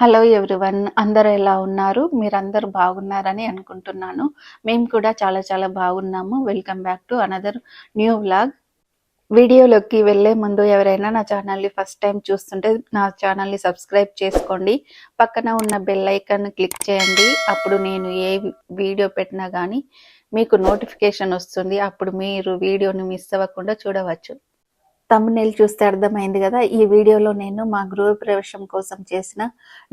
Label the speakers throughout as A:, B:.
A: Hello everyone, అందరూ ఎలా ఉన్నారు? మీరందరూ బాగున్నారని అనుకుంటున్నాను. మేము కూడా చాలా బాగున్నాము. Welcome back to another new vlog. వీడియోలోకి వెళ్ళే ముందు ఎవరైనా నా ఛానల్ని ఫస్ట్ టైం చూస్తుంటే నా ఛానల్ని సబ్స్క్రైబ్ చేసుకోండి. పక్కన ఉన్న బెల్ ఐకాన్ క్లిక్ చేయండి. అప్పుడు నేను ఏ వీడియో పెట్టినా కానీ మీకు నోటిఫికేషన్ వస్తుంది. అప్పుడు మీరు వీడియోని మిస్ అవ్వకుండా చూడవచ్చు. థంబ్‌నెయిల్ చూస్తే అర్థమైంది కదా. ఈ వీడియోలో నేను మా గృహప్రవేశం కోసం చేసిన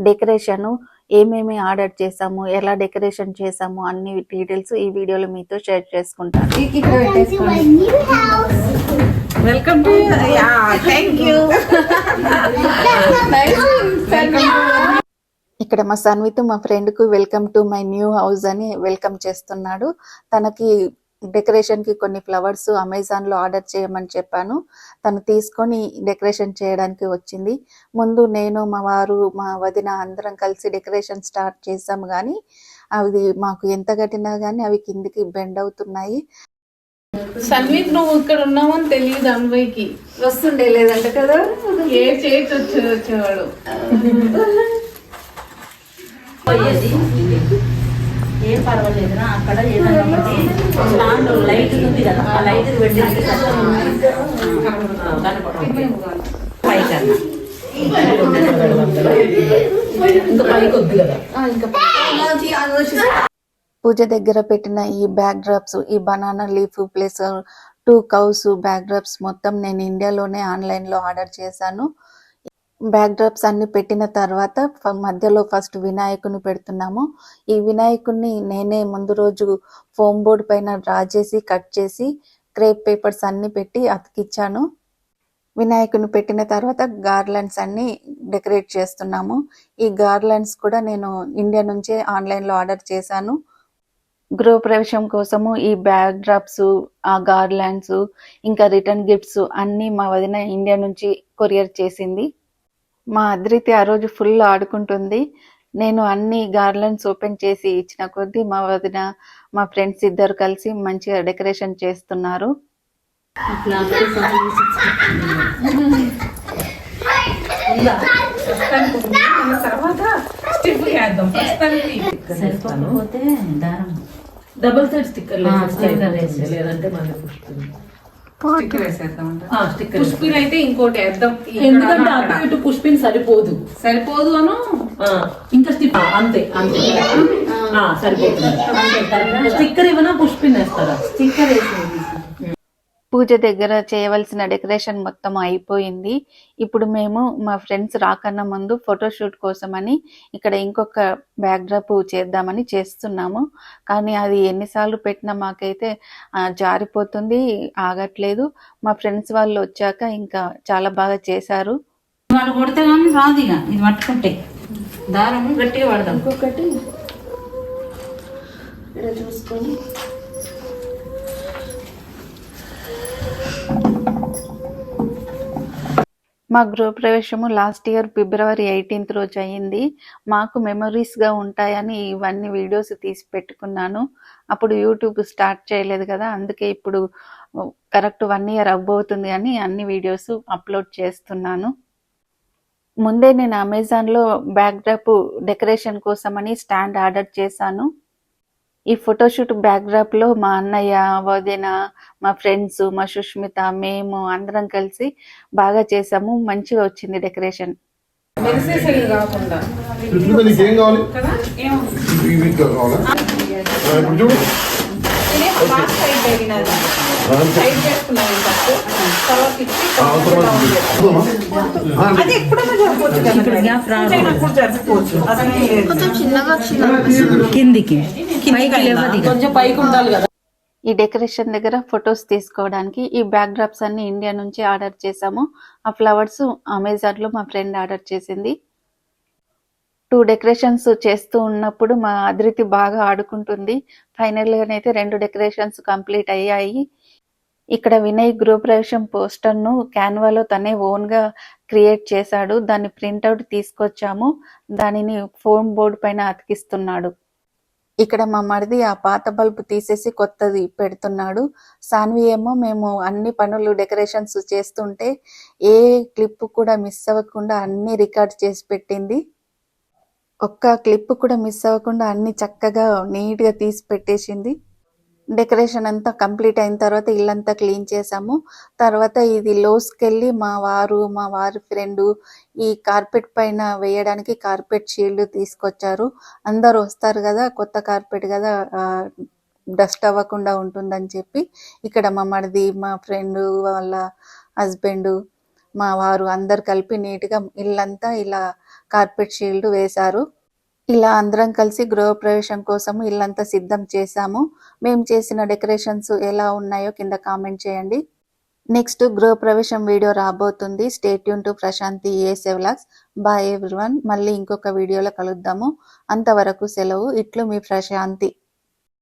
A: డెకరేషను, ఏమేమి ఆర్డర్ చేసాము, ఎలా డెకరేషన్ చేసాము అన్ని డీటెయిల్స్ ఈ వీడియోలో మీతో షేర్ చేసుకుంటాను.
B: Welcome to thank you.
A: ఇక్కడ మా సన్విత్ మా ఫ్రెండ్కు welcome to my new house అని వెల్కమ్ చేస్తున్నాడు. తనకి డెకరేషన్కి కొన్ని ఫ్లవర్స్ అమెజాన్లో ఆర్డర్ చేయమని చెప్పాను. తను తీసుకొని డెకరేషన్ చేయడానికి వచ్చింది. ముందు నేను, మా వారు, మా వదిన అందరం కలిసి డెకరేషన్ స్టార్ట్ చేసాము. కానీ అవి మాకు ఎంత కట్టినా కానీ అవి కిందికి బెండ్ అవుతున్నాయి.
B: సన్విత్, నువ్వు ఇక్కడ ఉన్నావని తెలియదు అన్వయ్కి.
A: వస్తుండే లేదంట కదా,
B: ఏ చేతి వచ్చేవాడు.
C: ఏం పర్వాలేదురా, అక్కడ ఏదైనా స్టాండ్ లైట్ ఉంది కదా, ఆ లైట్ పెట్టి
A: పూజ దగ్గర పెట్టిన ఈ బ్యాక్ డ్రాప్స్, ఈ banana leaf plus 2 cows back drops మొత్తం నేను ఇండియాలోనే ఆన్లైన్లో ఆర్డర్ చేశాను. బ్యాక్ డ్రాప్స్ అన్ని పెట్టిన తర్వాత మధ్యలో ఫస్ట్ వినాయకుని పెడుతున్నాము. ఈ వినాయకుడిని నేనే ముందు రోజు ఫోమ్ బోర్డ్ పైన డ్రా చేసి కట్ చేసి క్రేప్ పేపర్స్ అన్ని పెట్టి అతికిచ్చాను. వినాయకుని పెట్టిన తర్వాత గార్లాండ్స్ అన్ని డెకరేట్ చేస్తున్నాము. ఈ గార్లాండ్స్ కూడా నేను ఇండియా నుంచే ఆన్లైన్లో ఆర్డర్ చేశాను. గృహప్రవేశం కోసము ఈ బ్యాక్ డ్రాప్స్, ఆ గార్లాండ్స్, ఇంకా రిటర్న్ గిఫ్ట్స్ అన్నీ మా వదిన ఇండియా నుంచి కొరియర్ చేసింది. మా అద్రితి ఆ రోజు ఫుల్ ఆడుకుంటుంది. నేను అన్ని గార్లెండ్స్ ఓపెన్ చేసి ఇచ్చిన కొద్దీ మా వదిన, మా ఫ్రెండ్స్ ఇద్దరు కలిసి మంచిగా డెకరేషన్ చేస్తున్నారు.
C: డబుల్ సైడ్ స్టిక్కర్ లేదంటే
B: పుష్పిన్ అయితే ఇంకోటి వేద్దాం,
C: ఎందుకంటే అటు ఇటు పుష్పిన్ సరిపోదు
B: అను
C: ఇంకా స్టిప్ అంతే సరిపోతుంది. స్టిక్కర్ ఇవ్వనా పుష్పిన్ వేస్తారా? స్టిక్కర్ వేసేది.
A: పూజ దగ్గర చేయవలసిన డెకరేషన్ మొత్తం అయిపోయింది. ఇప్పుడు మేము మా ఫ్రెండ్స్ రాకన్నా ముందు ఫోటోషూట్ కోసమని ఇక్కడ ఇంకొక బ్యాక్ డ్రాప్ చేద్దామని చేస్తున్నాము. కానీ అది ఎన్నిసార్లు పెట్టినా మాకైతే జారిపోతుంది, ఆగట్లేదు. మా ఫ్రెండ్స్ వాళ్ళు వచ్చాక ఇంకా చాలా బాగా చేశారు.
C: వాళ్ళు కొడితే కానీ రాదు, ఇక ఇది పట్టుకుంటే దారం గట్టిగా పడదాం.
A: ఇంకొకటి ఇక్కడ చూసుకొని మా గృహప్రవేశము లాస్ట్ ఇయర్ ఫిబ్రవరి 18th రోజు అయ్యింది. మాకు మెమరీస్గా ఉంటాయని ఇవన్నీ వీడియోస్ తీసి పెట్టుకున్నాను. అప్పుడు యూట్యూబ్ స్టార్ట్ చేయలేదు కదా, అందుకే ఇప్పుడు కరెక్ట్ 1 year అవ్వబోతుంది అని అన్ని వీడియోస్ అప్లోడ్ చేస్తున్నాను. ముందే నేను అమెజాన్లో బ్యాక్ డ్రాప్ డెకరేషన్ కోసమని స్టాండ్ ఆర్డర్ చేశాను. ఈ ఫోటోషూట్ బ్యాక్ డ్రాప్లో మా అన్నయ్య, వదిన, మా ఫ్రెండ్స్, మా సుష్మిత, మేము అందరం కలిసి బాగా చేసాము. మంచిగా వచ్చింది డెకరేషన్.
C: కిందికి కొంచెం పైకి ఉండాలి కదా.
A: ఈ డెకరేషన్ దగ్గర ఫొటోస్ తీసుకోవడానికి ఈ బ్యాక్ డ్రాప్స్ అన్ని ఇండియా నుంచి ఆర్డర్ చేసాము. ఆ ఫ్లవర్స్ అమెజాన్లో మా ఫ్రెండ్ ఆర్డర్ చేసింది. 2 డెకరేషన్స్ చేస్తూ ఉన్నప్పుడు మా అద్రితి బాగా ఆడుకుంటుంది. ఫైనల్గానైతే 2 డెకరేషన్స్ కంప్లీట్ అయ్యాయి. ఇక్కడ వినయ్ గృహప్రవేశం పోస్టర్ను క్యాన్వాలో తనే ఓన్గా క్రియేట్ చేశాడు. దాన్ని ప్రింట్అవుట్ తీసుకొచ్చాము. దానిని ఫోమ్ బోర్డు పైన అతికిస్తున్నాడు. ఇక్కడ మా మరిది ఆ పాత బల్బు తీసేసి కొత్తది పెడుతున్నాడు. సాన్వి ఏమో మేము అన్ని పనులు డెకరేషన్స్ చేస్తుంటే ఏ క్లిప్ కూడా మిస్ అవ్వకుండా అన్ని రికార్డ్ చేసి పెట్టింది. ఒక్క క్లిప్ కూడా మిస్ అవ్వకుండా అన్ని చక్కగా నీట్గా తీసి పెట్టేసింది. డెకరేషన్ అంతా కంప్లీట్ అయిన తర్వాత ఇల్లంతా క్లీన్ చేసాము. తర్వాత ఇది లోస్కెళ్ళి మా వారి ఫ్రెండు ఈ కార్పెట్ పైన వేయడానికి కార్పెట్ షీల్డ్ తీసుకొచ్చారు. అందరూ వస్తారు కదా, కొత్త కార్పెట్ కదా, డస్ట్ అవ్వకుండా ఉంటుందని చెప్పి ఇక్కడ మా మరిది, మా ఫ్రెండ్ వాళ్ళ హస్బెండ్, మా వారు అందరు కలిపి నీట్గా ఇల్లంతా ఇలా కార్పెట్ షీల్డ్ వేశారు. ఇలా అందరం కలిసి గృహప్రవేశం కోసం ఇల్లంతా సిద్ధం చేశాము. మేము చేసిన డెకరేషన్స్ ఎలా ఉన్నాయో కింద కామెంట్ చేయండి. నెక్స్ట్ గృహప్రవేశం వీడియో రాబోతుంది. Stay tune to Prashanti ASA vlogs. Bye everyone. మళ్ళీ ఇంకొక వీడియోలో కలుద్దాము. అంతవరకు సెలవు. ఇట్లు మీ ప్రశాంతి.